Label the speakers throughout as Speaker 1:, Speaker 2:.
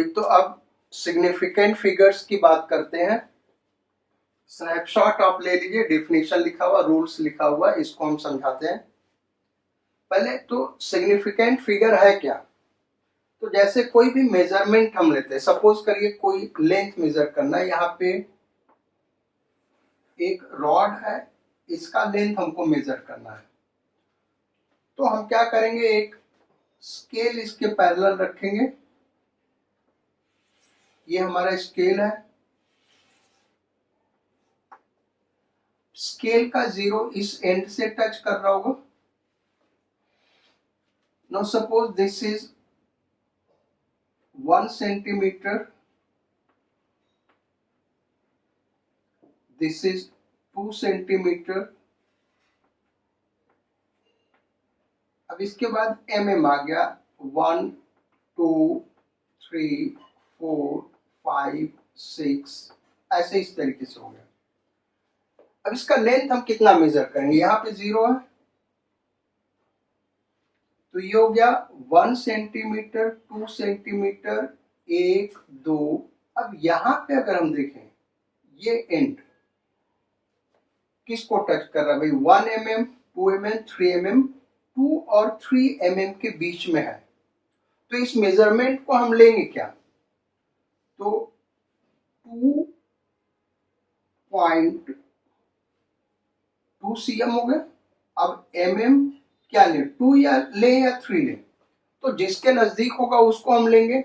Speaker 1: हुई। तो अब सिग्निफिकेंट फिगर्स की बात करते हैं। स्नैपशॉट आप ले लीजिए, डिफिनीशन लिखा हुआ, रूल्स लिखा हुआ, इसको हम समझाते हैं। पहले तो सिग्निफिकेंट फिगर है क्या। तो जैसे कोई भी मेजरमेंट हम लेते हैं, सपोज करिए कोई लेंथ मेजर करना है, यहाँ पे एक रॉड है, इसका लेंथ हमको मेजर करना है। तो हम क्या करेंगे, एक स्केल इसके पैरेलल रखेंगे, ये हमारा स्केल है। स्केल का जीरो इस एंड से टच कर रहा होगा। Now suppose this is 1 centimetre, this is 2 centimetre. अब इसके बाद mm आ गया, 1 2 3 4 5 6, ऐसे इस तरीके से हो गया। अब इसका लेंथ हम कितना मेजर करेंगे, यहाँ पे जीरो है, तो ये हो गया 1 सेंटीमीटर, 2 सेंटीमीटर, 1 2। अब यहां पे अगर हम देखें, ये एंड किसको टच कर रहा है भाई, 1 mm, 2 mm, 3 mm, 2 और 3 mm के बीच में है। तो इस मेजरमेंट को हम लेंगे क्या, तो 2.2 cm हो गया। अब mm क्या ले, 2 या ले या 3 ले, तो जिसके नजदीक होगा उसको हम लेंगे।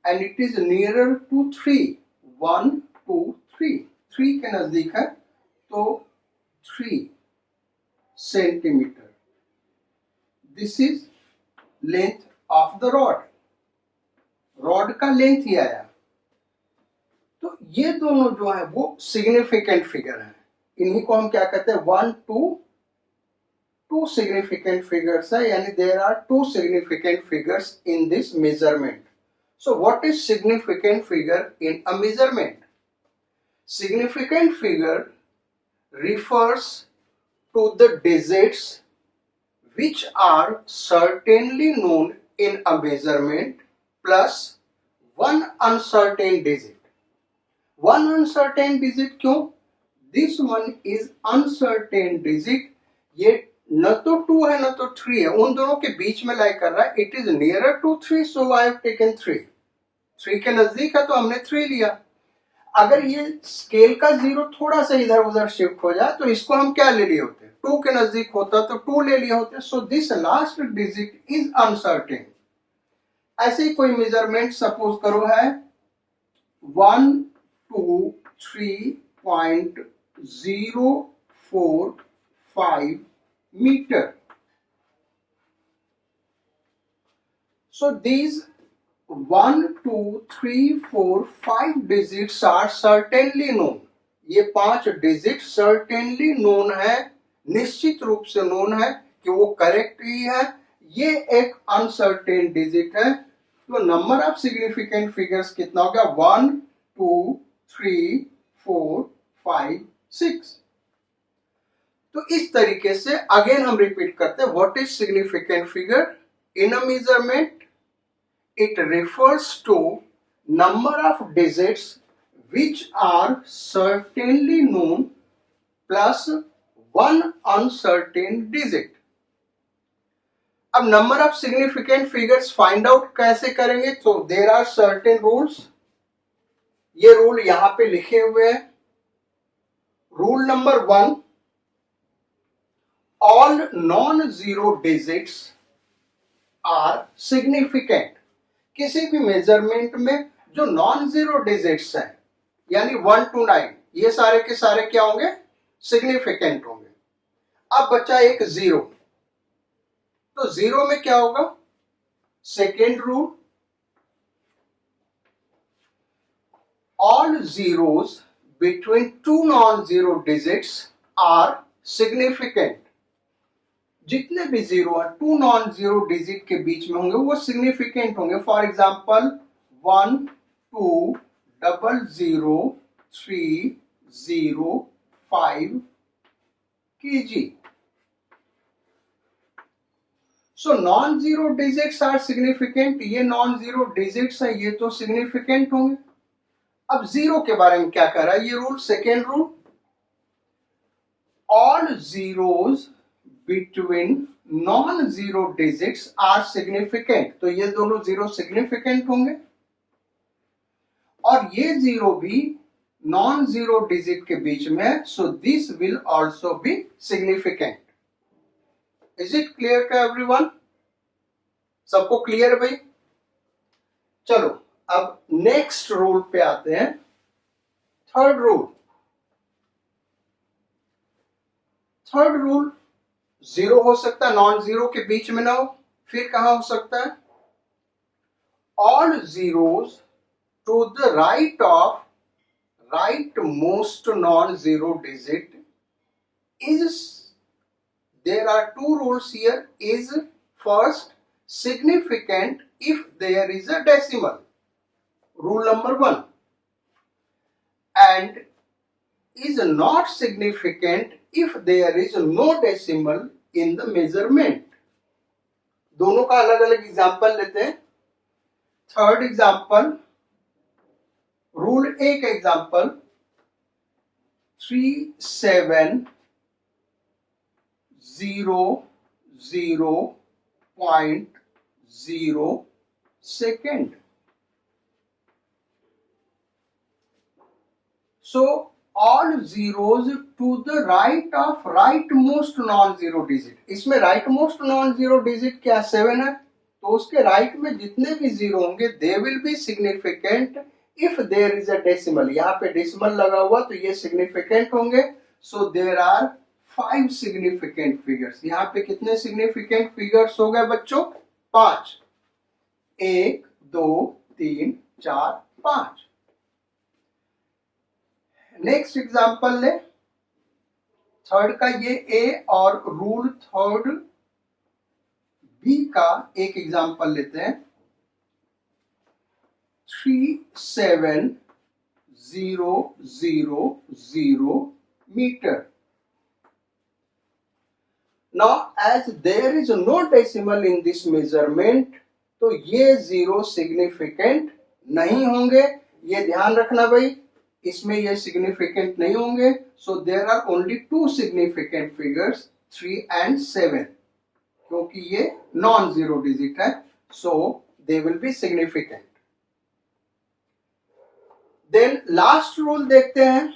Speaker 1: And it is nearer to 3, 1 2 3, 3 के नजदीक है, तो 3 centimetre. This is length of the rod, rod का लेंथ ही आया। तो ये दोनों जो है वो सिग्निफिकेंट फिगर है, इन्हीं को हम क्या कहते हैं, 1 2 टू सिग्निफिकेंट फिगर्स है, यानी there are 2 significant figures in this measurement. So what is significant figure in a measurement? Significant figure refers to the digits which are certainly known in a measurement plus one uncertain digit. One uncertain digit क्यों? This one is uncertain digit. ये न तो 2 है न तो 3 है, उन दोनों के बीच में लाई कर रहा है। It is nearer to 3, so I have taken 3. 3 के नजदीक है तो हमने 3 लिया। अगर ये स्केल का जीरो थोड़ा सा इधर उधर शिफ्ट हो जाए तो इसको हम क्या ले लिए होते, 2 के नजदीक होता तो 2 ले लिए होते। So this last digit is uncertain. ऐसे ही कोई मेजरमेंट सपोज करो है 123.045 metre. So these 1 2 3 4 5 digits are certainly known. ये 5 डिजिट सर्टेनली नोन है, निश्चित रूप से नोन है कि वो करेक्ट ही है। ये एक अनसर्टेन डिजिट है। तो नंबर ऑफ सिग्निफिकेंट फिगर्स कितना हो गया, 1 2 3 4 5 6। तो इस तरीके से अगेन हम रिपीट करते हैं, what is significant figure in a measurement? It refers to number of digits which are certainly known plus one uncertain digit. अब number of significant figures find out कैसे करेंगे? तो there are certain rules. ये rule यहां पे लिखे हुए हैं। Rule number 1, all non-zero digits are significant. किसी भी मेजरमेंट में जो नॉन जीरो डिजिट्स हैं, यानी 1 to 9, ये सारे के सारे क्या होंगे, सिग्निफिकेंट होंगे। अब बचा एक जीरो, तो जीरो में क्या होगा, second rule, all zeros between 2 non zero digits are significant. जितने भी जीरो है 2 नॉन जीरो डिजिट के बीच में होंगे वो सिग्निफिकेंट होंगे। For example 1 2 0 3 0 5 kg। So non zero digits are significant, ये नॉन जीरो डिजिट्स है, ये तो सिग्निफिकेंट होंगे। अब जीरो के बारे में क्या कह रहा है ये rule, second rule, all zeros between non zero digits are significant, तो ये दोनों जीरो सिग्निफिकेंट होंगे और ये जीरो भी नॉन जीरो डिजिट के बीच में, so this will also be significant. Is it clear to everyone? सबको क्लियर भाई? चलो अब नेक्स्ट रूल पे आते हैं, third rule. Third rule, zero हो सकता है, नॉन जीरो के बीच में ना हो, फिर कहां हो सकता है, all zeros to the right of right most non zero digit is, there are two rules here, is first significant if there is a decimal, rule number 1, and is not significant if there is no decimal in the measurement। दोनों का अलग अलग example लेते हैं। Third example, rule ए का example 3700.0 second. So all zeros to the right of rightmost non-zero digit, इसमें rightmost non-zero digit क्या 7 है, तो उसके राइट में जितने भी जीरो होंगे they will be significant if there is a decimal। यहाँ पे डेसिमल लगा हुआ तो ये सिग्निफिकेंट होंगे। So there are 5 significant figures। यहाँ पे कितने significant figures हो गए बच्चों? 5, 1 2 3 4 5। नेक्स्ट एग्जाम्पल ले, थर्ड का ये ए और रूल थर्ड बी का एक एग्जाम्पल लेते हैं, 3700 मीटर। Now as there is no decimal in this measurement, तो ये जीरो सिग्निफिकेंट नहीं होंगे, ये ध्यान रखना भाई, इसमें ये सिग्निफिकेंट नहीं होंगे। So there are only two significant figures 3 and 7, क्योंकि ये नॉन जीरो डिजिट है, so they will be significant. Then last rule देखते हैं,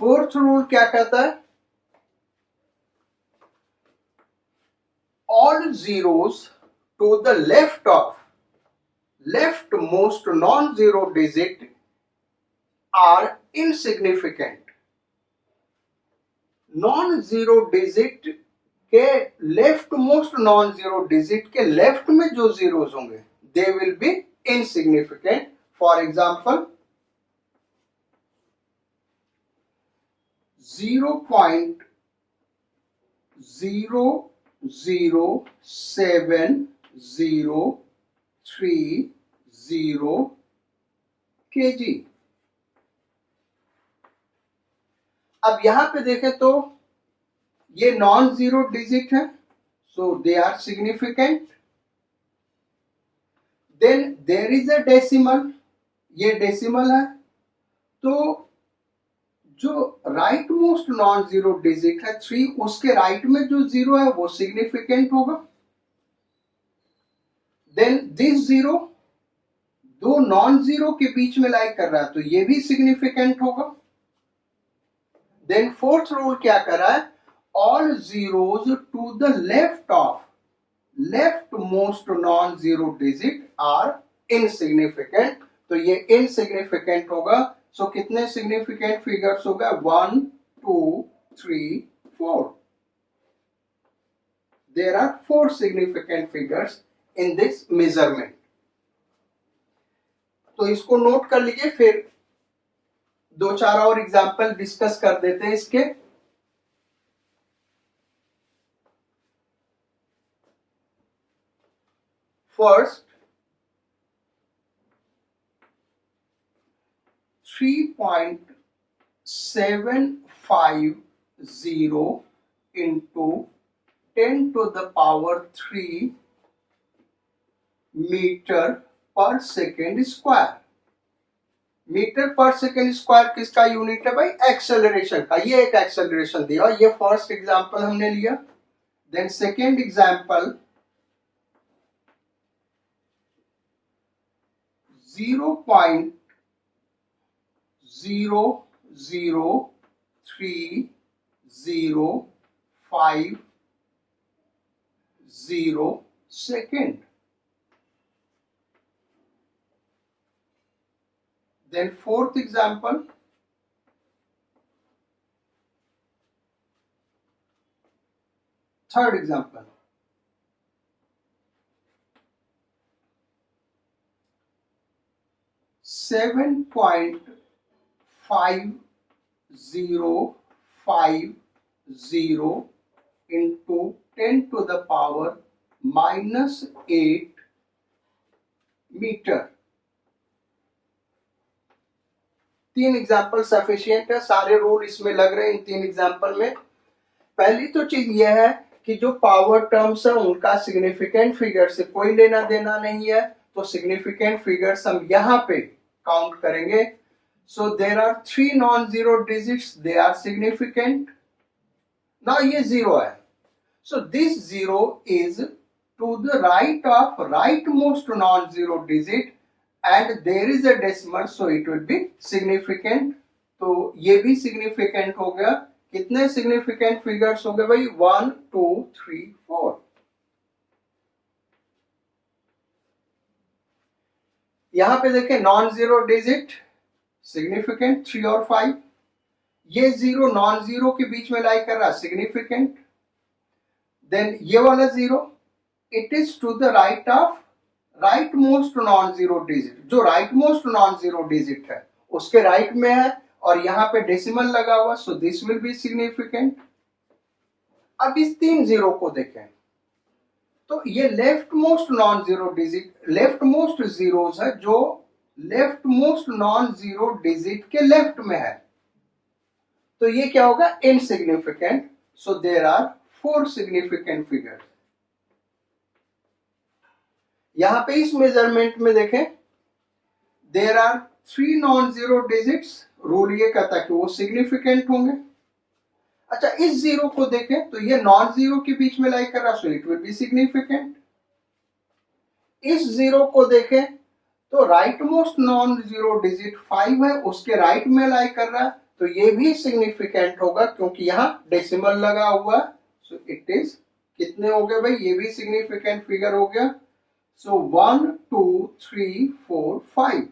Speaker 1: फोर्थ रूल क्या कहता है, all zeros to the left of left most non zero digit are insignificant. Non zero digit के left most non zero digit के left में जो zeros होंगे they will be insignificant. For example 0.00730 kg। अब यहां पे देखें तो ये नॉन जीरो डिजिट है, so they are significant. Then there is a decimal, ये डेसिमल है, तो जो right most non zero digit है 3, उसके राइट में जो जीरो है वो सिग्निफिकेंट होगा। देन दिस जीरो दो नॉन जीरो के बीच में लाई कर रहा है, तो ये भी सिग्निफिकेंट होगा। देन फोर्थ रूल क्या कर रहा है, all zeros to the left of left most non zero digit are insignificant, तो ये इनसिग्निफिकेंट होगा। सो कितने सिग्निफिकेंट फिगर्स हो गए, 1 2 3 4। There are 4 significant figures in this measurement. तो इसको नोट कर लीजिए, फिर 2-4 और एग्जाम्पल डिस्कस कर देते हैं इसके। First 3.750 into 10 to the power 3 metre per second square. Metre per second square किसका यूनिट है भाई? एक्सेलरेशन का। ये एक एक्सेलरेशन दिया, ये फर्स्ट एग्जांपल हमने लिया। Then second example 0.00350 second. Then fourth example, third example, 7.5050 into 10 to the power -8 metre. तीन एग्जाम्पल सफिशिएंट है, सारे रूल इसमें लग रहे हैं इन तीन एग्जाम्पल में। पहली तो चीज यह है कि जो पावर टर्म्स है उनका सिग्निफिकेंट फिगर से कोई लेना देना नहीं है, तो सिग्निफिकेंट फिगर्स हम यहाँ पे काउंट करेंगे। So there are 3 non zero digits, they are significant. Now ये जीरो है, so this zero is to the right of right most non zero digit and there is a decimal, so it will be significant। तो ये भी significant हो गया। कितने significant figures हो गए भाई? 1 2 3 4। यहां पे देखें नॉन जीरो डिजिट सिग्निफिकेंट 3 और 5। ये जीरो नॉन जीरो के बीच में लाई कर रहा, सिग्निफिकेंट। देन ये वाला zero, it is to the right of right most non zero digit. जो right most non zero digit है उसके राइट में है और यहां पे डेसिमल लगा हुआ, so this will be significant. अब इस तीन जीरो को देखें तो ये left most non zero digit, left most zeros है जो left most non zero digit के लेफ्ट में है, तो ये क्या होगा? Insignificant. So there are 4 significant figures. यहां पे इस मेजरमेंट में देखें, there are 3 non zero digits. Rule ये कहता है कि वो सिग्निफिकेंट होंगे। अच्छा, इस जीरो को देखें तो ये नॉन जीरो के बीच में लाई कर रहा, सो इट विल बी सिग्निफिकेंट। इस जीरो को देखें तो right most non zero digit 5 है, उसके राइट में लाई कर रहा, तो ये भी सिग्निफिकेंट होगा क्योंकि यहां डेसिमल लगा हुआ। सो इट इज कितने हो गए भाई? ये भी सिग्निफिकेंट फिगर हो गया। So 1 2 3 4 5।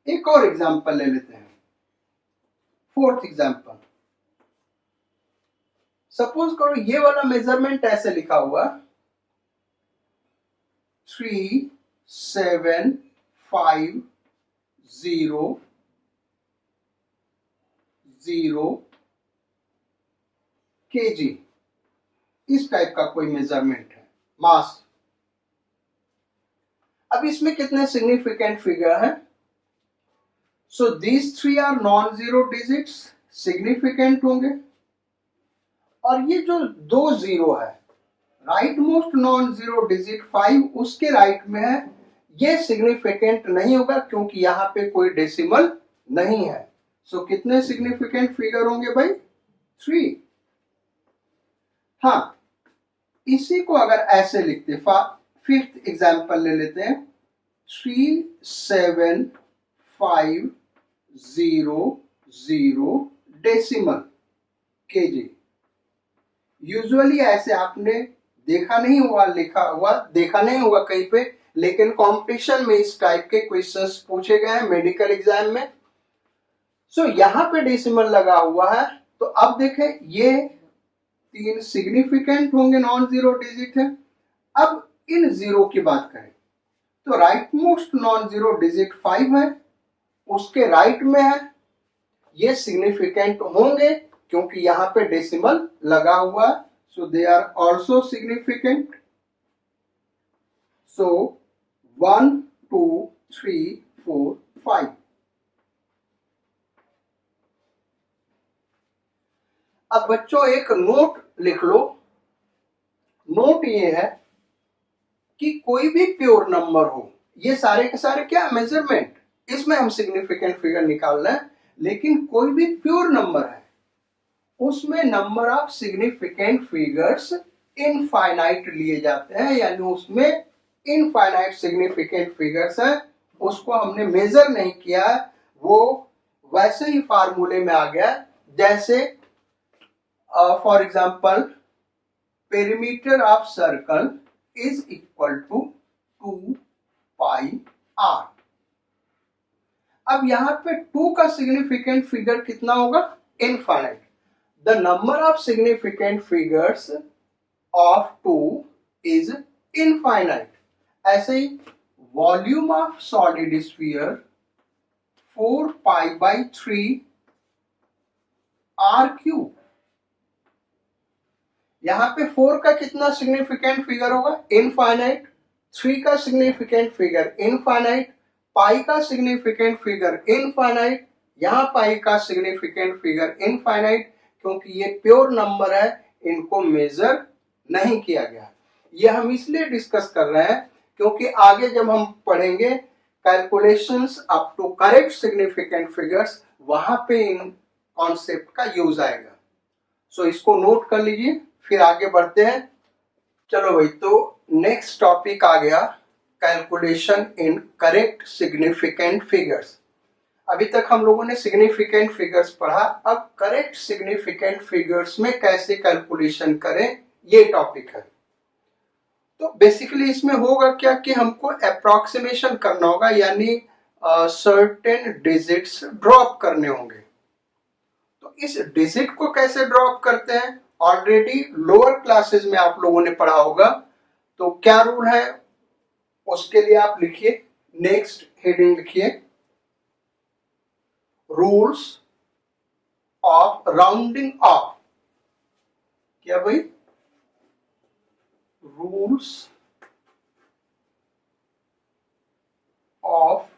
Speaker 1: एक और एग्जांपल ले लेते हैं, फोर्थ एग्जांपल। सपोज करो ये वाला मेजरमेंट ऐसे लिखा हुआ 3 7 5 0 0 kg। इस टाइप का कोई मेजरमेंट है, मास। अब इसमें कितने सिग्निफिकेंट फिगर हैं? So these 3 are non zero digits, significant होंगे। और ये जो दो जीरो है, right most non zero digit 5 उसके राइट में है, ये सिग्निफिकेंट नहीं होगा क्योंकि यहां पे कोई डेसिमल नहीं है। सो कितने सिग्निफिकेंट फिगर होंगे भाई? 3। हाँ, इसी को अगर ऐसे लिखते, फिफ्थ एग्जाम्पल ले लेते हैं 3 7 5 0 0 डेसिमल kg। यूजुअली ऐसे आपने देखा नहीं हुआ, लिखा हुआ देखा नहीं हुआ कहीं पे, लेकिन कंपटीशन में इस टाइप के क्वेश्चंस पूछे गए हैं मेडिकल एग्जाम में। सो यहां पे डेसिमल लगा हुआ है, तो अब देखें ये 3 सिग्निफिकेंट होंगे, नॉन जीरो डिजिट है। अब इन जीरो की बात करें तो right most non zero digit 5 है, उसके राइट में है, ये सिग्निफिकेंट होंगे क्योंकि यहां पे डेसिमल लगा हुआ है। So they are also significant. So 1 2 3 4 5। अब बच्चों एक नोट लिख लो। नोट ये है कि कोई भी प्योर नंबर हो, ये सारे के सारे क्या मेजरमेंट, इसमें हम सिग्निफिकेंट फिगर निकाल रहे हैं, लेकिन कोई भी प्योर नंबर है उसमें number of significant figures infinite लिए जाते हैं, यानी उसमें इनफाइनाइट सिग्निफिकेंट फिगर्स है, उसको हमने मेजर नहीं किया, वो वैसे ही फार्मूले में आ गया जैसे for example perimeter of circle is equal to 2 pi R. अब यहां पे 2 का सिग्निफिकेंट फिगर कितना होगा, infinite. The number of significant figures of 2 is infinite. ऐसे ही volume of solid sphere 4 pi by 3 R cube. यहां पे 4 का कितना सिग्निफिकेंट फिगर होगा, इनफाइनाइट। 3 का सिग्निफिकेंट फिगर इनफाइनाइट। पाई का सिग्निफिकेंट फिगर इनफाइनाइट। यहां पाई का सिग्निफिकेंट फिगर इनफाइनाइट, क्योंकि ये प्योर नंबर है, इनको मेजर नहीं किया गया। ये हम इसलिए डिस्कस कर रहे हैं क्योंकि आगे जब हम पढ़ेंगे calculations up to correct significant figures, वहां पे इन कॉन्सेप्ट का यूज आएगा। सो इसको नोट कर लीजिए, फिर आगे बढ़ते हैं। चलो भाई, तो नेक्स्ट टॉपिक आ गया calculation in correct significant figures. अभी तक हम लोगों ने सिग्निफिकेंट फिगर्स पढ़ा, अब करेक्ट सिग्निफिकेंट फिगर्स में कैसे कैलकुलेशन करें, ये टॉपिक है। तो बेसिकली इसमें होगा क्या कि हमको अप्रोक्सीमेशन करना होगा, यानी सर्टेन डिजिट्स ड्रॉप करने होंगे। तो इस डिजिट को कैसे ड्रॉप करते हैं, ऑलरेडी लोअर क्लासेस में आप लोगों ने पढ़ा होगा। तो क्या रूल है उसके लिए आप लिखिए, नेक्स्ट हेडिंग लिखिए, रूल्स ऑफ राउंडिंग ऑफ। क्या भाई, rules of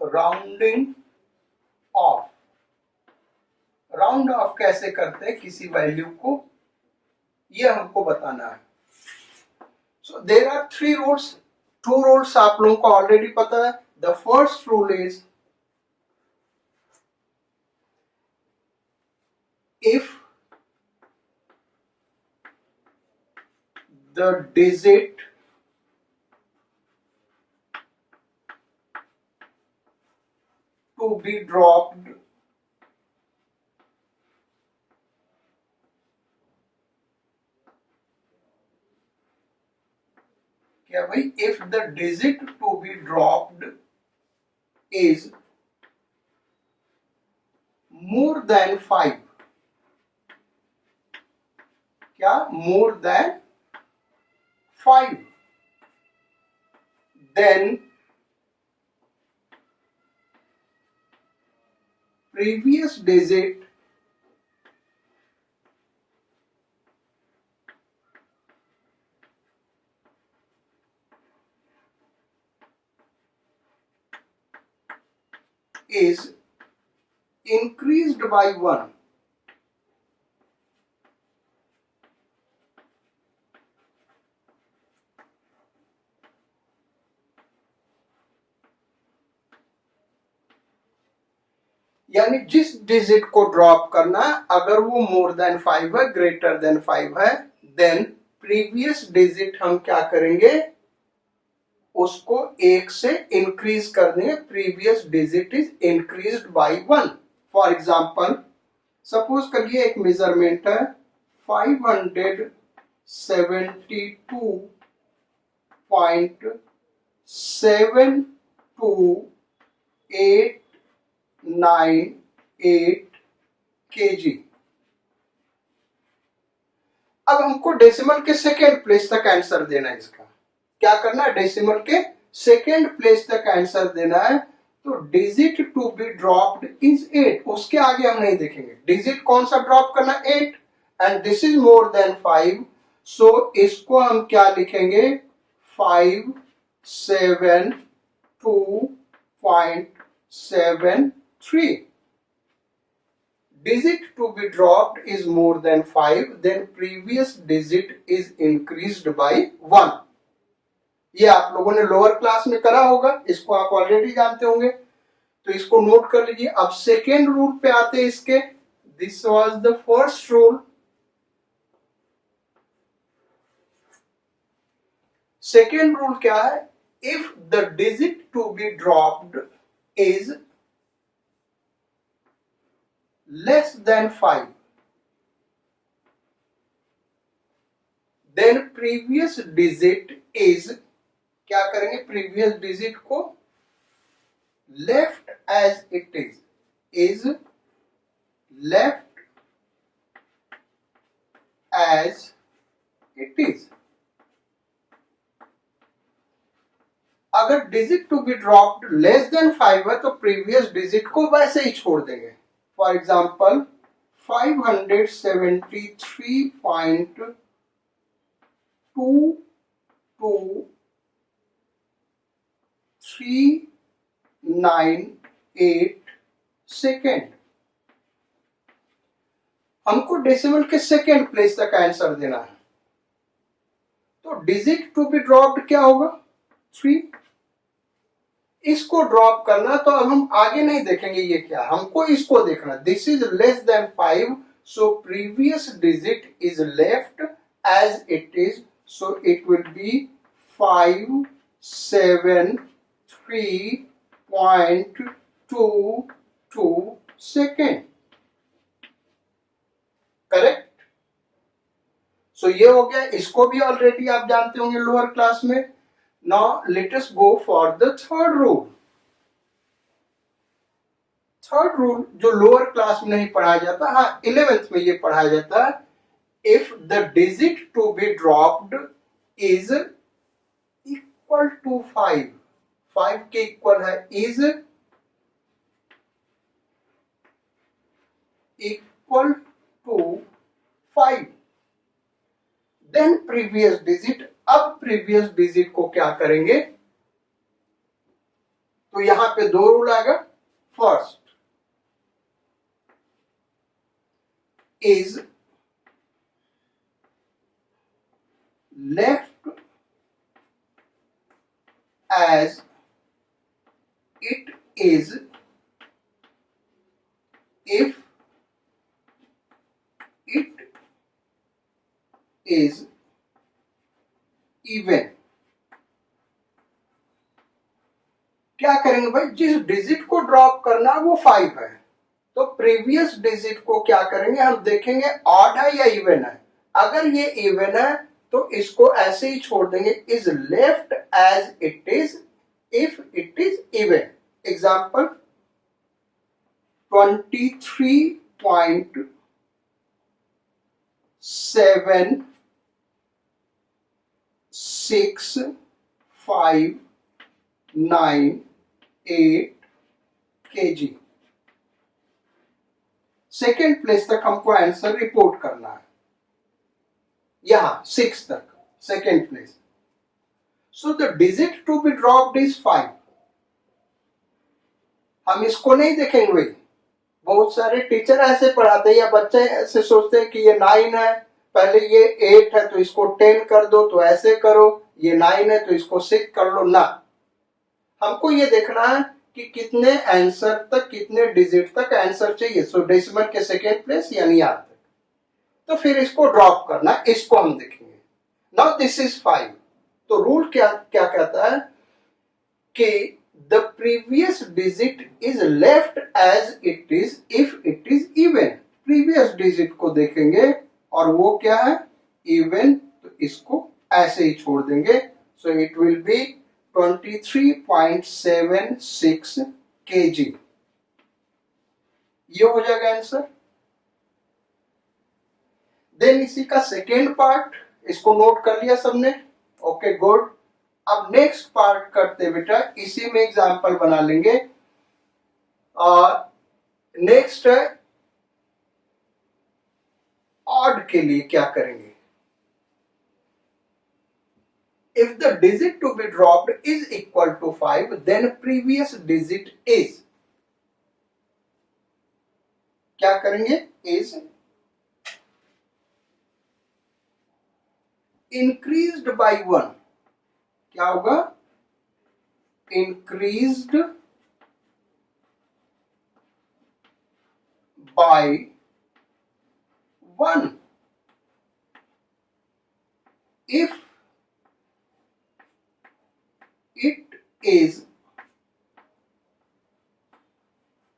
Speaker 1: rounding off. Round of कैसे करते हैं किसी वैल्यू को, ये हमको बताना है। So there are 3 rules. 2 rules आप लोगों को ऑलरेडी पता है। The first rule is if the digit to be dropped क्या भाई, if the digit to be dropped is more than 5, क्या more than 5, then previous digit is increased by 1। यानी जिस डिजिट को ड्रॉप करना है, अगर वो मोर देन 5 है, ग्रेटर देन 5 है, देन प्रीवियस डिजिट हम क्या करेंगे, उसको 1 से इंक्रीज कर देंगे। Previous digit is increased by 1। For example suppose करिए एक मेजरमेंट है 572.72898 kg। अब हमको डेसिमल के सेकेंड प्लेस तक आंसर देना है। इसका क्या करना है, डेसिमल के सेकेंड प्लेस तक आंसर देना है। तो digit to be dropped is 8, उसके आगे हम नहीं देखेंगे। डिजिट कौन सा ड्रॉप करना, 8, and this is more than 5, सो इसको हम क्या लिखेंगे, 572.73। digit to be dropped is more than 5, then previous digit is increased by 1. ये आप लोगों ने लोअर क्लास में करा होगा, इसको आप ऑलरेडी जानते होंगे, तो इसको नोट कर लीजिए. अब सेकेंड रूल पे आते हैं इसके. This was the first rule. Second rule क्या है? If the digit to be dropped is less than 5, then previous digit is, क्या करेंगे? previous digit को left as it is left as it is. अगर digit to be dropped less than 5 है तो previous digit को वैसे ही छोड़ देंगे. For example, 573.22398 second. हमको डेसिमल के सेकेंड प्लेस तक आंसर देना है, तो डिजिट टू बी ड्रॉप्ड क्या होगा? 3. इसको ड्रॉप करना, तो अब हम आगे नहीं देखेंगे ये क्या, हमको इसको देखना. This is less than 5, so previous digit is left as it is, so it will be 573.22 second. Correct. So ये हो गया. इसको भी ऑलरेडी आप जानते होंगे लोअर क्लास में. Now let us go for the third rule. Third rule जो लोअर क्लास में नहीं पढ़ाया जाता, हाँ 11th में ये पढ़ाया जाता है. If the digit to be dropped is equal to 5, 5 के इक्वल है, is equal to 5, then previous digit. अब प्रीवियस डिजिट को क्या करेंगे? तो यहां पे दो रूल आएगा. First is left as it is if it is even. क्या करेंगे भाई? जिस डिजिट को ड्रॉप करना वो 5 है, तो प्रीवियस डिजिट को क्या करेंगे? हम देखेंगे ऑड है या इवन है. अगर ये इवन है तो इसको ऐसे ही छोड़ देंगे. Is left as it is if it is even. Example 23.6598 kg. Second place तक हमको आंसर रिपोर्ट करना है. यहां 6 तक second place. So the digit to be dropped is 5. हम इसको नहीं देखेंगे भाई. बहुत सारे टीचर ऐसे पढ़ाते हैं या बच्चे ऐसे सोचते हैं कि ये 9 है, पहले ये 8 है तो इसको 10 कर दो, तो ऐसे करो. ये 9 है तो इसको 6 कर लो ना. हमको ये देखना है कि कितने आंसर तक, कितने डिजिट तक आंसर चाहिए. सो डेसिमल के सेकेंड प्लेस यानी यहां तक. तो फिर इसको ड्रॉप करना, इसको हम देखेंगे. Now this is 5. तो रूल क्या क्या कहता है कि the previous digit is left as it is if it is even. previous digit को देखेंगे और वो क्या है? even. तो इसको ऐसे ही छोड़ देंगे. so it will be 23.76 kg. ये हो जाएगा आंसर. देन इसी का सेकेंड पार्ट, इसको नोट कर लिया सबने? Okay good. अब नेक्स्ट पार्ट करते बेटा, इसी में एग्जांपल बना लेंगे. नेक्स्ट है ऑड के लिए क्या करेंगे? If the digit to be dropped is equal to 5, then previous digit is. क्या करेंगे, इज इंक्रीज्ड बाय 1, क्या होगा, increased by 1 if it is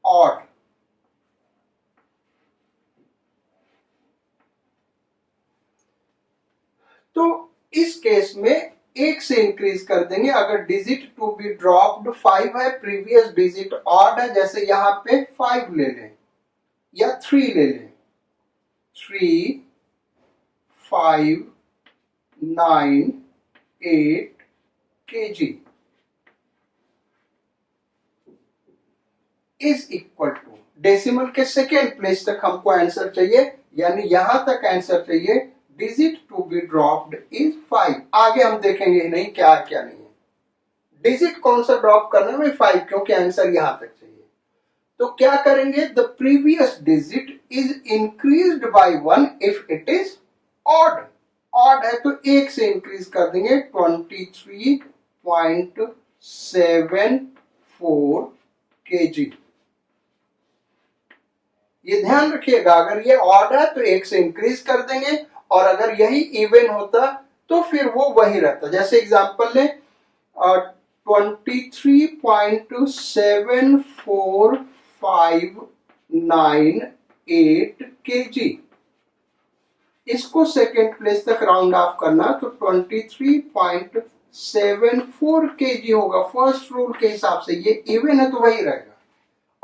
Speaker 1: odd. तो इस केस में एक से इंक्रीज कर देंगे। अगर डिजिट टू बी ड्रॉप्ड 5 है, प्रीवियस डिजिट ऑड है, जैसे यहां पे 5 ले लें या 3 ले लें, 3 5 9 8 kg is equal to, decimal के सेकेंड प्लेस तक हमको आंसर चाहिए, यानी यहां तक आंसर चाहिए, digit to be dropped is 5। आगे हम देखेंगे नहीं क्या क्या नहीं है, डिजिट कौन सा ड्रॉप करना है, 5, क्योंकि आंसर यहां तक चाहिए। तो क्या करेंगे, the previous digit is increased by 1 if it is odd. Odd है तो 1 से इंक्रीज कर देंगे, 23.74 kg। ये ध्यान रखिएगा, अगर ये ऑड है तो 1 से इंक्रीज कर देंगे, और अगर यही इवन होता तो फिर वो वही रहता। जैसे एग्जांपल ले, 23.7598 kg, इसको सेकेंड प्लेस तक राउंड ऑफ करना तो 23.74 kg होगा। फर्स्ट रूल के हिसाब से ये इवन है तो वही रहेगा,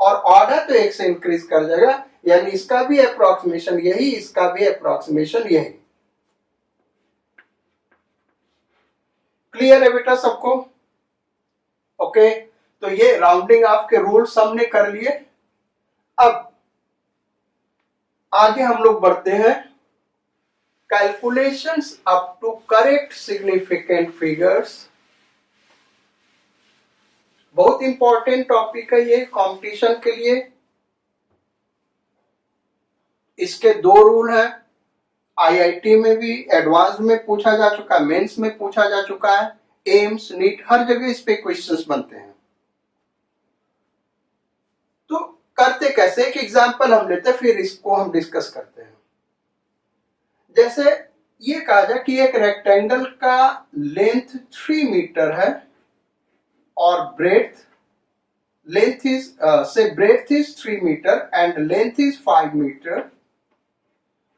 Speaker 1: और ऑड है तो 1 से इंक्रीज कर जाएगा, यानी इसका भी अप्रोक्सीमेशन यही, इसका भी अप्रोक्सीमेशन यही। क्लियर है बेटा सबको? ओके, तो ये राउंडिंग ऑफ के रूल्स हमने कर लिए। अब आगे हम लोग बढ़ते हैं, calculations up to correct significant figures. बहुत इंपॉर्टेंट टॉपिक है ये कंपटीशन के लिए। इसके 2 रूल हैं, आईआईटी में भी एडवांस में पूछा जा चुका है, मेंस में पूछा जा चुका है, एम्स नीट हर जगह इस पे क्वेश्चंस बनते हैं। तो करते कैसे, एक एग्जांपल हम लेते हैं, फिर इसको हम डिस्कस करते हैं। जैसे ये कहा जाए कि एक रेक्टेंगल का लेंथ 3 मीटर है और breadth is 3 meter and length is 5 meter.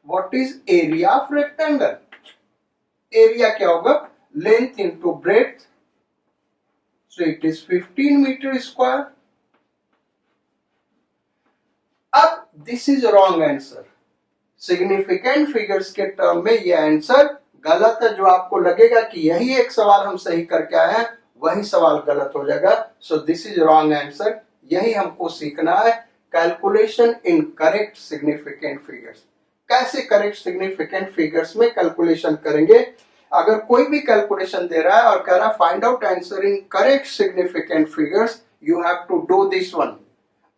Speaker 1: What is area of rectangle? Area क्या होगा, length into breadth, so it is 15 meter square. अब this is wrong answer. Significant figures के टर्म में ये answer गलत है। जो आपको लगेगा कि यही एक सवाल हम सही करके आए हैं, वही सवाल गलत हो जाएगा। So this is wrong answer. यही हमको सीखना है, calculation in correct significant figures. कैसे करेक्ट सिग्निफिकेंट फिगर्स में कैलकुलेशन करेंगे। अगर कोई भी कैलकुलेशन दे रहा है और कह रहा है find out answer in correct significant figures, you have to do this one,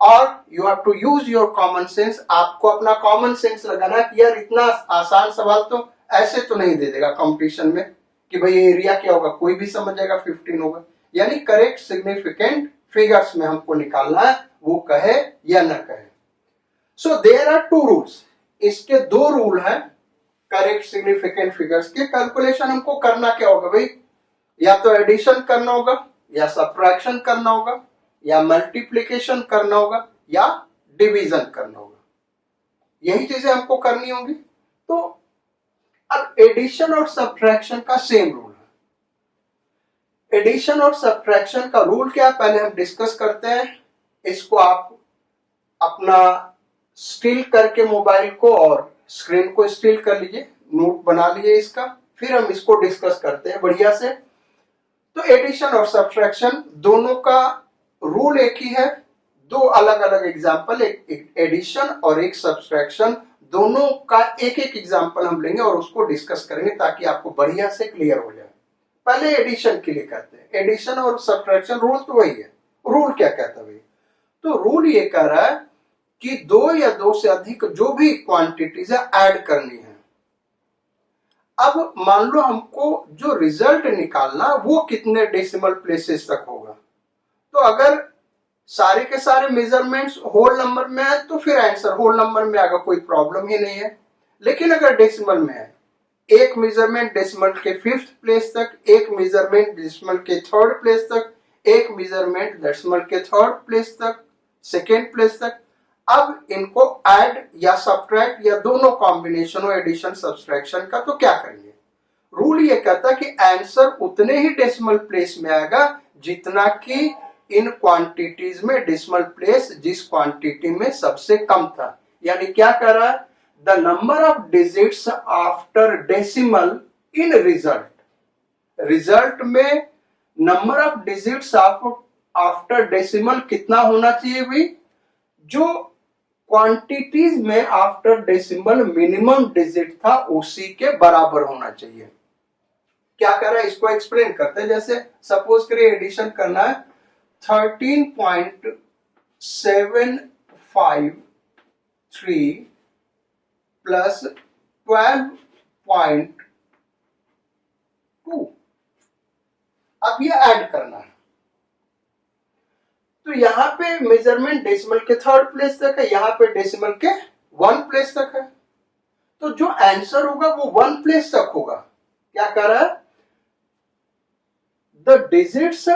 Speaker 1: और you have to use your common sense. आपको अपना कॉमन सेंस लगाना कि यार इतना आसान सवाल तो ऐसे तो नहीं दे देगा कंपटीशन में कि भाई एरिया क्या होगा, कोई भी समझ जाएगा 15 होगा। यानी करेक्ट सिग्निफिकेंट फिगर्स में हमको निकालना है, वो कहे या न कहे। So there are 2 rules. इसके 2 रूल हैं करेक्ट सिग्निफिकेंट फिगर्स के। कैलकुलेशन हमको करना क्या होगा भाई, या तो एडिशन करना होगा, या सब्ट्रैक्शन करना होगा, या मल्टीप्लिकेशन करना होगा, या डिवीजन करना होगा। यही चीजें हमको करनी होंगी। तो अब एडिशन और सब्ट्रैक्शन का सेम रूल है। एडिशन और सब्ट्रैक्शन का रूल क्या है, पहले हम डिस्कस करते हैं। इसको आप अपना स्टिल करके मोबाइल को और स्क्रीन को स्टिल कर लीजिए, नोट बना लीजिए इसका, फिर हम इसको डिस्कस करते हैं बढ़िया से। तो एडिशन और सब्ट्रैक्शन दोनों का रूल एक ही है। 2 अलग अलग एग्जाम्पल, एक एडिशन और एक सब्ट्रैक्शन, दोनों का एक एक एग्जाम्पल हम लेंगे और उसको डिस्कस करेंगे ताकि आपको बढ़िया से क्लियर हो जाए। पहले एडिशन के लिए करते हैं। एडिशन और सब्ट्रैक्शन रूल तो वही है। रूल क्या कहता है भाई, तो रूल ये कह रहा है कि दो या दो से अधिक जो भी क्वांटिटीज है ऐड करनी है। अब मान लो हमको जो रिजल्ट निकालना वो कितने डेसिमल प्लेसेस तक होगा, तो अगर सारे के सारे मेजरमेंट्स होल नंबर में है तो फिर आंसर होल नंबर में आएगा, कोई प्रॉब्लम ही नहीं है। लेकिन अगर डेसिमल में है, एक मेजरमेंट डेसिमल के 5th प्लेस तक, एक मेजरमेंट डेसिमल के 3rd प्लेस तक, एक मेजरमेंट डेसिमल के 3rd प्लेस तक, 2nd प्लेस तक, अब इनको ऐड या सब्ट्रैक्ट या दोनों कॉम्बिनेशन और एडिशन सब्सट्रैक्शन का तो क्या करेंगे? रूल ये कहता है कि आंसर उतने ही डेसिमल प्लेस में आएगा जितना कि इन क्वांटिटीज में डेसिमल प्लेस जिस क्वांटिटी में सबसे कम था। यानी क्या कह रहा है? The number of digits after decimal in result में number of digits after decimal कितना होना चाहिए भाई? जो क्वांटिटीज में आफ्टर डेसिमल मिनिमम डिजिट था उसी के बराबर होना चाहिए। क्या कर रहा है इसको एक्सप्लेन करते हैं। जैसे सपोज करिए एडिशन करना है 13.753 प्लस 12.2, अब ये ऐड करना है। तो यहाँ पे मेजरमेंट डेसिमल के 3rd प्लेस तक है, यहाँ पे डेसिमल के 1 प्लेस तक है, तो जो आंसर होगा वो 1 प्लेस तक होगा। क्या कर रहा है? The digits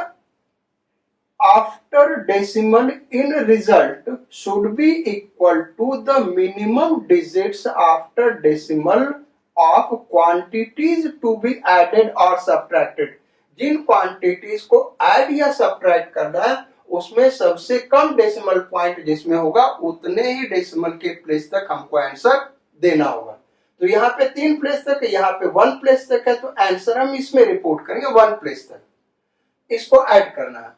Speaker 1: after decimal in result should be equal to the minimum digits after decimal of quantities to be added और सब्ट्रैक्टेड। जिन क्वांटिटीज को ऐड या सब्ट्रैक्ट करना है उसमें सबसे कम डेसिमल पॉइंट जिसमें होगा उतने ही डेसिमल के प्लेस तक हमको आंसर देना होगा। तो यहाँ पे 3 प्लेस तक है, यहाँ पे 1 प्लेस तक है, तो आंसर हम इसमें रिपोर्ट करेंगे 1 प्लेस तक। इसको ऐड करना है,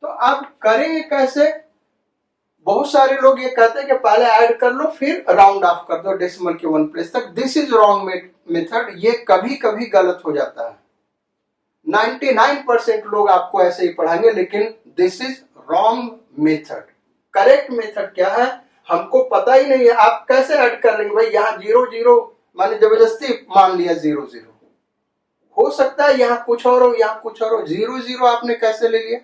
Speaker 1: तो आप करेंगे कैसे? बहुत सारे लोग ये कहते हैं कि पहले ऐड कर लो फिर राउंड ऑफ कर दो डेसिमल के 1 प्लेस तक। This is wrong method. ये कभी कभी गलत हो जाता है। 99% लोग आपको ऐसे ही पढ़ाएंगे, लेकिन this is wrong method. Correct method क्या है हमको पता ही नहीं है, आप कैसे ऐड कर लेंगे भाई? यहाँ 0 0 माने जबरदस्ती मान लिया 0 0, हो सकता है यहाँ कुछ और हो, यहाँ कुछ और हो। 0 0 आपने कैसे ले लिया?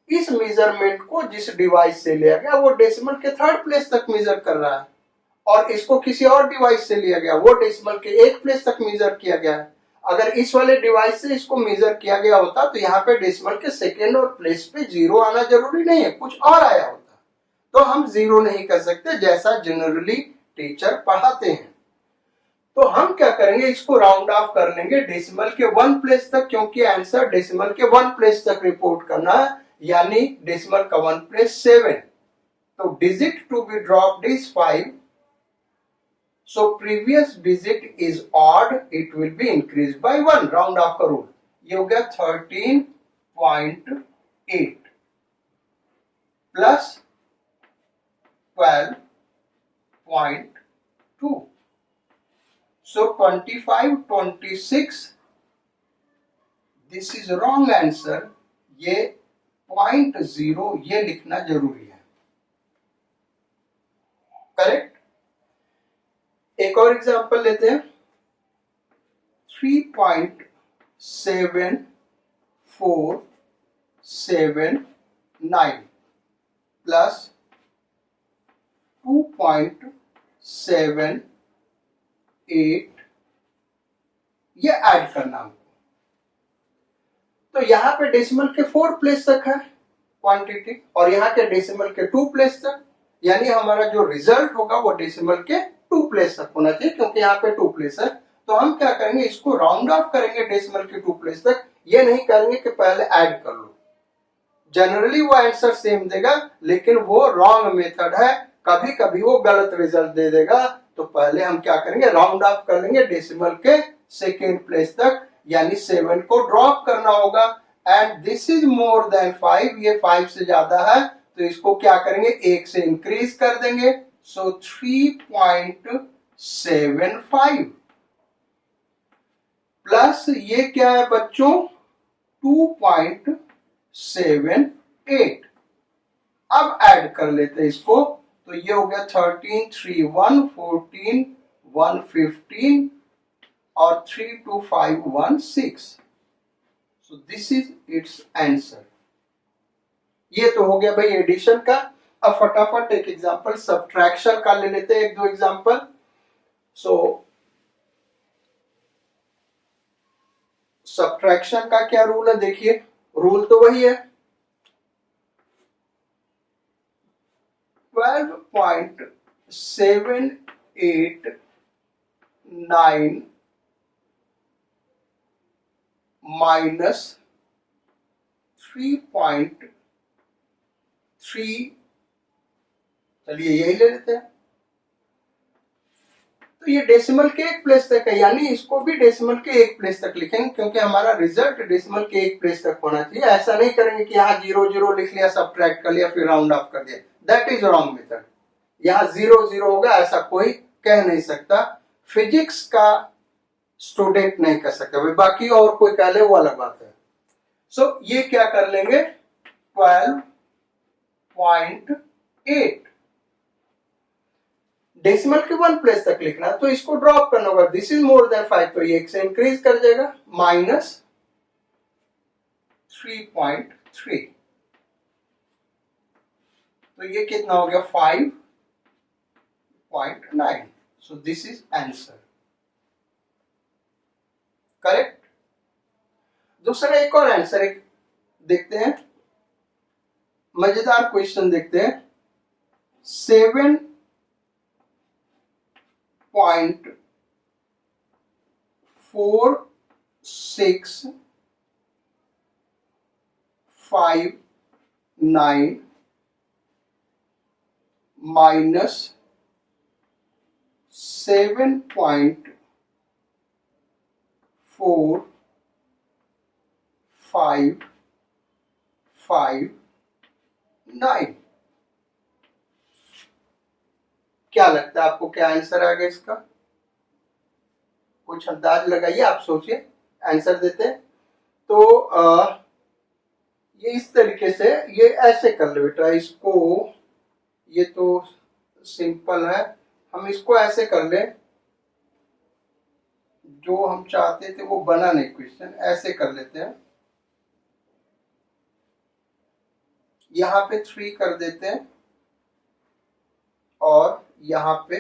Speaker 1: इस मेजरमेंट को जिस डिवाइस से लिया गया वो डेसिमल के 3rd प्लेस तक मेजर कर रहा है, और इसको किसी और डिवाइस से लिया गया वो डेसिमल के 1 प्लेस तक मेजर किया गया है। अगर इस वाले डिवाइस से इसको मेजर किया गया होता तो यहाँ पे डेसिमल के 2nd और प्लेस पे 0 आना जरूरी नहीं है, कुछ और आया होता, तो हम 0 नहीं कर सकते जैसा जनरली टीचर पढ़ाते हैं। तो हम क्या करेंगे, इसको राउंड ऑफ कर लेंगे डेसिमल के 1 प्लेस तक, क्योंकि आंसर डेसिमल के 1 प्लेस तक रिपोर्ट करना है, यानी डेसिमल का 1 प्लेस 7। तो digit to be dropped is 5, so previous digit is odd, it will be increased by 1, round off का रूल। ये हो गया 13.8 plus 12.2, so 25 26। This is wrong answer. ये 0.0 ये लिखना जरूरी है। करेक्ट। एक और एग्जांपल लेते हैं 3.7479 प्लस 2.78, ये ऐड करना हमको। तो यहाँ पे डेसिमल के 4 प्लेस तक है क्वांटिटी, और यहाँ के डेसिमल के 2 प्लेस तक, यानी हमारा जो रिजल्ट होगा वो डेसिमल के 2 प्लेस तक होना चाहिए, क्योंकि यहाँ पे 2 प्लेस है। तो हम क्या करेंगे, इसको राउंड ऑफ करेंगे डेसिमल के 2 प्लेस तक। ये नहीं करेंगे कि पहले ऐड कर लो, जनरली वो आंसर सेम देगा, लेकिन वो रॉन्ग मेथड है, कभी कभी वो गलत रिजल्ट दे देगा। तो पहले हम क्या करेंगे, राउंड ऑफ कर लेंगे डेसिमल के 2nd प्लेस तक, यानी 7 को ड्रॉप करना होगा। And this is more than 5, ये 5 से ज्यादा है, तो इसको क्या करेंगे, 1 से इंक्रीज कर देंगे। सो 3.75 प्लस ये क्या है बच्चों, 2.78। अब ऐड कर लेते हैं इसको, तो ये हो गया 13, 3, 1, 14, 1, 15 और 3, 2, 5, 1, 6. So this is its answer. ये तो हो गया भाई एडिशन का. अब फटाफट एक एग्जांपल सब्ट्रैक्शन का ले लेते हैं, एक दो एग्जांपल. सो सब्ट्रैक्शन का क्या रूल है देखिए. रूल तो वही है 12.789 माइनस 3.3. चलिए यही ले लेते हैं. तो ये डेसिमल के एक प्लेस तक है, यानी इसको भी डेसिमल के एक प्लेस तक लिखेंगे क्योंकि हमारा रिजल्ट डेसिमल के एक प्लेस तक होना चाहिए. ऐसा नहीं करेंगे कि यहाँ 0 0 लिख लिया, सब्ट्रैक्ट कर लिया, फिर राउंड ऑफ कर दिया. That is wrong method. यहाँ 0 0 होगा ऐसा कोई कह नहीं सकता. फिजिक्स का स्टूडेंट नहीं कर सकता भाई, बाकी और कोई कह ले वो अलग बात है. सो ये क्या कर लेंगे 12.8 डेसिमल के 1 प्लेस तक लिखना है तो इसको ड्रॉप करना होगा. दिस इज मोर देन 5 तो ये 1 से इंक्रीज कर जाएगा माइनस 3.3. तो ये कितना हो गया 5.9. So this is answer. Correct. दूसरा एक और आंसर एक देखते हैं, मजेदार क्वेश्चन देखते हैं. 7.4659 माइनस 7.4559. क्या लगता है आपको, क्या आंसर आ गया इसका? कुछ अंदाज लगाइए, आप सोचिए, आंसर देते हैं. तो ये इस तरीके से, ये ऐसे कर लो बेटा इसको. ये तो सिंपल है, हम इसको ऐसे कर ले. जो हम चाहते थे वो बना नहीं क्वेश्चन, ऐसे कर लेते हैं. यहां पे 3 कर देते हैं और यहां पे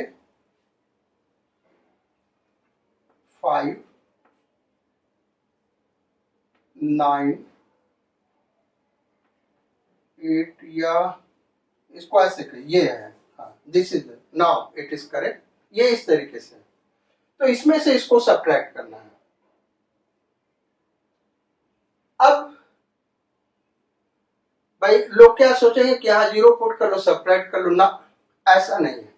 Speaker 1: 5, 9, 8 या इसको ऐसे कर, ये है. This is now it is correct. ये इस तरीके से. तो इसमें से इसको सब्ट्रैक्ट करना है. अब भाई लोग क्या सोचेंगे कि यहाँ 0 पुट कर लो, सब्ट्रैक्ट कर लो ना. ऐसा नहीं है.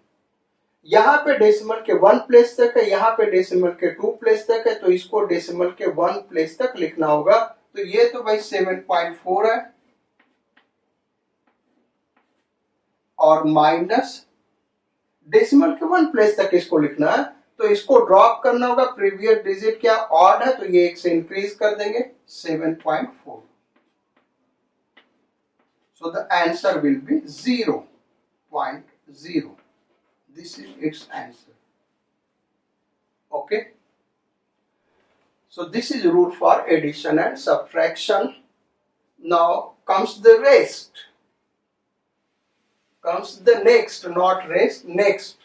Speaker 1: यहाँ पे डेसिमल के 1 प्लेस तक है, यहाँ पे डेसिमल के 2 प्लेस तक है, तो इसको डेसिमल के 1 प्लेस तक लिखना होगा. तो ये तो भाई 7.4 है और माइनस डेसिमल के 1 प्लेस तक इसको लिखना है, तो इसको ड्रॉप करना होगा. प्रीवियस डिजिट क्या ऑड है तो ये 1 से इंक्रीज कर देंगे 7.4. So the answer will be 0.0. This is its answer. Okay. So this is rule for addition and subtraction. Now comes the rest. Comes the next, not rest, next.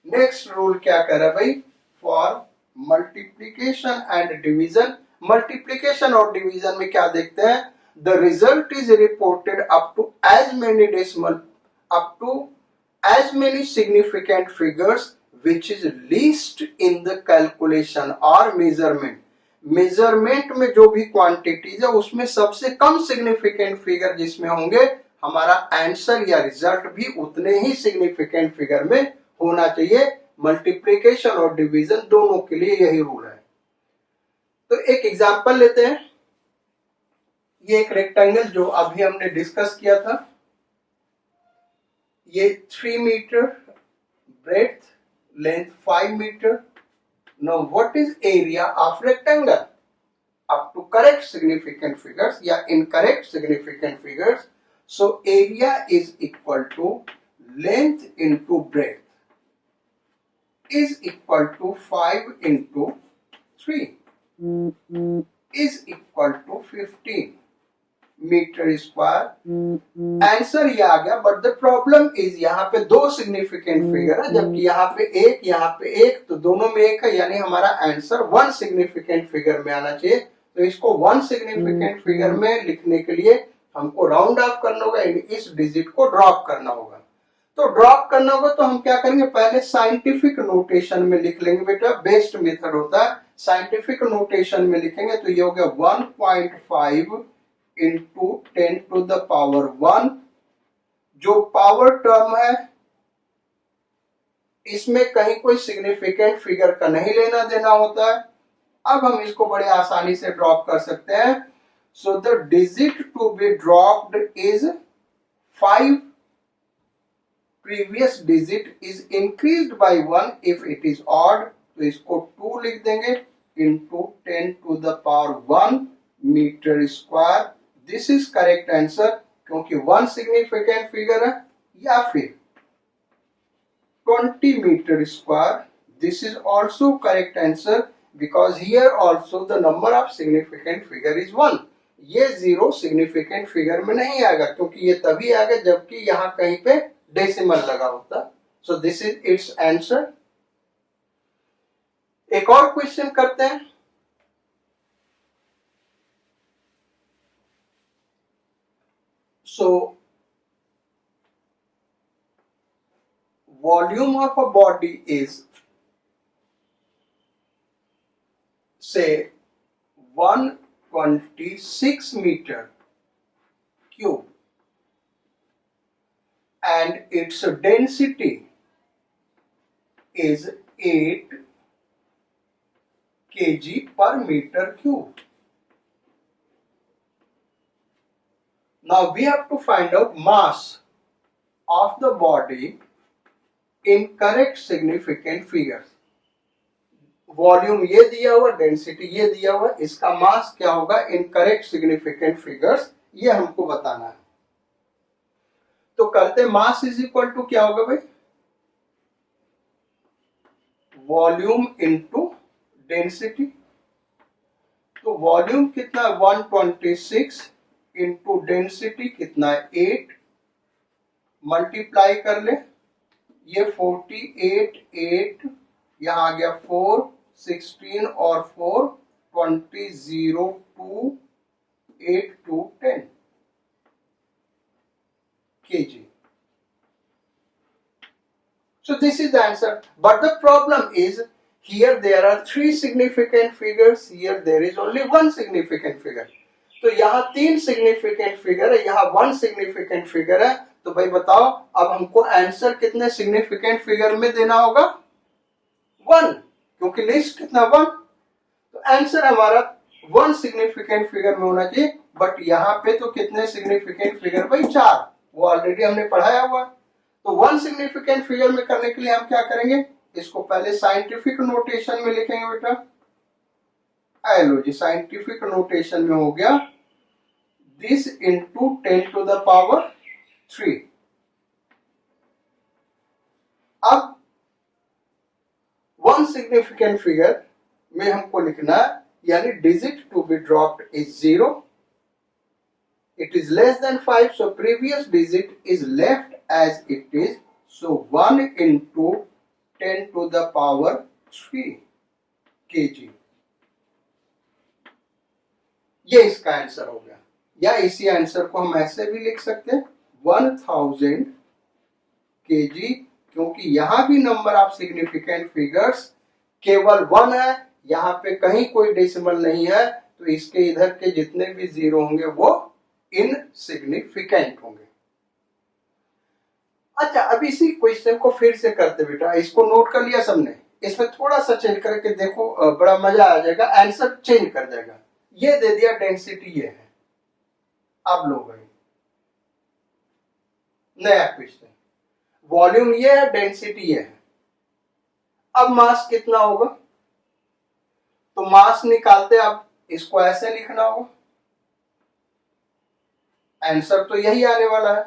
Speaker 1: Next rule क्या कर रहा है भाई? For multiplication and division. Multiplication और division में क्या देखते हैं? The result is reported up to as many decimal, up to as many significant figures which is least in the calculation or measurement. Measurement में जो भी क्वांटिटीज है उसमें सबसे कम सिग्निफिकेंट फिगर जिसमें होंगे, हमारा आंसर या रिजल्ट भी उतने ही सिग्निफिकेंट फिगर में होना चाहिए. मल्टीप्लिकेशन और डिवीजन दोनों के लिए यही रूल है. तो एक एग्जांपल लेते हैं. ये एक रेक्टेंगल जो अभी हमने डिस्कस किया था, ये 3 metre breadth, length 5 metre. Now what is area of rectangle up to correct significant figures या incorrect significant figures. So area is equal to length into breadth is equal to 5 into 3 is equal to 15 metre square. Answer ये आ गया, but the problem is यहाँ पे दो significant figure है, जबकि यहाँ पे एक, तो दोनों में एक है, यानी हमारा आंसर वन सिग्निफिकेंट फिगर में आना चाहिए। तो इसको वन सिग्निफिकेंट फिगर में लिखने के लिए हमको राउंड ऑफ करना होगा, इस डिजिट को ड्रॉप करना होगा। तो ड्रॉप करना होगा तो हम क्या करेंगे, पहले साइंटिफिक नोटेशन में लिख लेंगे बेटा, बेस्ट मेथड होता है। साइंटिफिक नोटेशन में लिखेंगे तो ये हो गया 1.5 इंटू 10 टू द पावर 1। जो पावर टर्म है इसमें कहीं कोई सिग्निफिकेंट फिगर का नहीं लेना देना होता है। अब हम इसको बड़े आसानी से ड्रॉप कर सकते हैं। So the digit to be dropped is 5, previous digit is increased by 1 if it is odd, तो इसको 2 लिख देंगे into 10 to the power 1 metre square. This is correct answer, क्योंकि वन सिग्निफिकेंट फिगर है। या फिर 20 metre square, this is also correct answer, because here also the number of significant figure is 1। ये 0 significant figure में नहीं आएगा, क्योंकि ये तभी आएगा जबकि यहाँ कहीं पे डेसिमल लगा होता। So this is its answer. एक और क्वेश्चन करते हैं। So, volume of a body is, say, 126 meter cube, and its density is 8 kg per meter cube. Now we have to find out mass of the body in correct significant figures. Volume ये दिया हुआ, density ये दिया हुआ, इसका मास क्या होगा इन correct significant figures, ये हमको बताना है। तो करते मास इज इक्वल टू क्या होगा भाई, वॉल्यूम इनटू डेंसिटी। तो वॉल्यूम कितना 126 इंटू डेंसिटी कितना है 8, मल्टीप्लाई कर ले, ये 48, 8 यहां आ गया 4, 16 और 4 20, 0 2 8 2 10 kg. So this is the answer, but the problem is here there are 3 significant figures, here there is only 1 significant figure. तो यहाँ 3 सिग्निफिकेंट फिगर है, यहाँ 1 सिग्निफिकेंट फिगर है। तो भाई बताओ अब हमको आंसर कितने सिग्निफिकेंट फिगर में देना होगा, 1, क्योंकि लिस्ट कितना 1। तो आंसर हमारा 1 सिग्निफिकेंट फिगर में होना चाहिए, बट यहाँ पे तो कितने सिग्निफिकेंट फिगर भाई 4, वो ऑलरेडी हमने पढ़ाया हुआ। तो 1 सिग्निफिकेंट फिगर में करने के लिए हम क्या करेंगे, इसको पहले साइंटिफिक नोटेशन में लिखेंगे बेटा। लो जी, साइंटिफिक नोटेशन में हो गया this into 10 to the power 3। अब 1 सिग्निफिकेंट फिगर में हमको लिखना है, यानी digit to be dropped is 0, it is less than 5, so previous digit is left as it is, so 1 into 10 to the power 3 kg। ये इसका आंसर हो गया, या इसी आंसर को हम ऐसे भी लिख सकते हैं 1000 kg, क्योंकि यहां भी नंबर ऑफ सिग्निफिकेंट फिगर्स केवल 1 है, यहां पे कहीं कोई डेसिमल नहीं है, तो इसके इधर के जितने भी 0 होंगे वो इनसिग्निफिकेंट होंगे। अच्छा, अब इसी क्वेश्चन को फिर से करते बेटा, इसको नोट कर लिया सबने, इसमें थोड़ा सा चेंज करके देखो, बड़ा मजा आ जाएगा, आंसर चेंज कर जाएगा। ये दे दिया डेंसिटी ये है, अब लो भाई नया क्वेश्चन, वॉल्यूम ये है, डेंसिटी ये है, अब मास कितना होगा, तो मास निकालते, अब इसको ऐसे लिखना होगा, आंसर तो यही आने वाला है।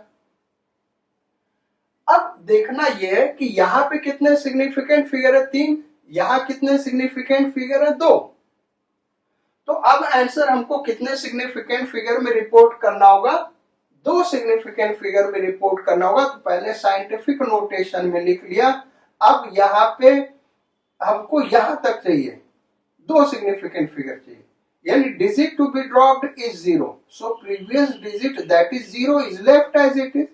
Speaker 1: अब देखना यह है कि यहाँ पे कितने सिग्निफिकेंट फिगर है 3, यहाँ कितने सिग्निफिकेंट फिगर है 2। तो अब आंसर हमको कितने सिग्निफिकेंट फिगर में रिपोर्ट करना होगा, 2 सिग्निफिकेंट फिगर में रिपोर्ट करना होगा। तो पहले साइंटिफिक नोटेशन में लिख लिया। अब यहाँ पे हमको यहां तक चाहिए, 2 सिग्निफिकेंट फिगर चाहिए, यानी digit to be dropped is 0, so previous digit that is 0 is left as it is.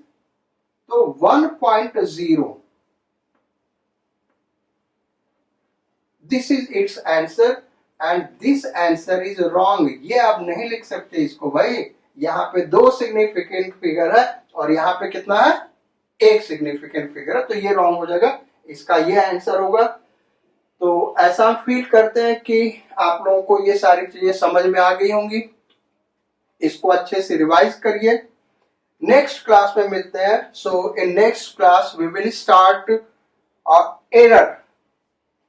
Speaker 1: तो 1.0 this is its answer and this answer is wrong. ये आप नहीं लिख सकते इसको भाई, यहाँ पे 2 सिग्निफिकेंट फिगर है और यहाँ पे कितना है, 1 सिग्निफिकेंट फिगर है, तो ये रॉन्ग हो जाएगा, इसका ये आंसर होगा। तो ऐसा हम फील करते हैं कि आप लोगों को ये सारी चीजें समझ में आ गई होंगी। इसको अच्छे से रिवाइज करिए, नेक्स्ट क्लास में मिलते हैं। So in next class we will start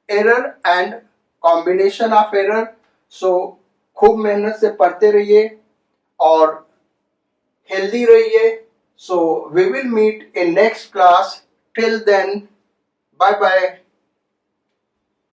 Speaker 1: error and combination of error. So खूब मेहनत से पढ़ते रहिए और हेल्दी रहिए। So we will meet in next class, till then bye bye.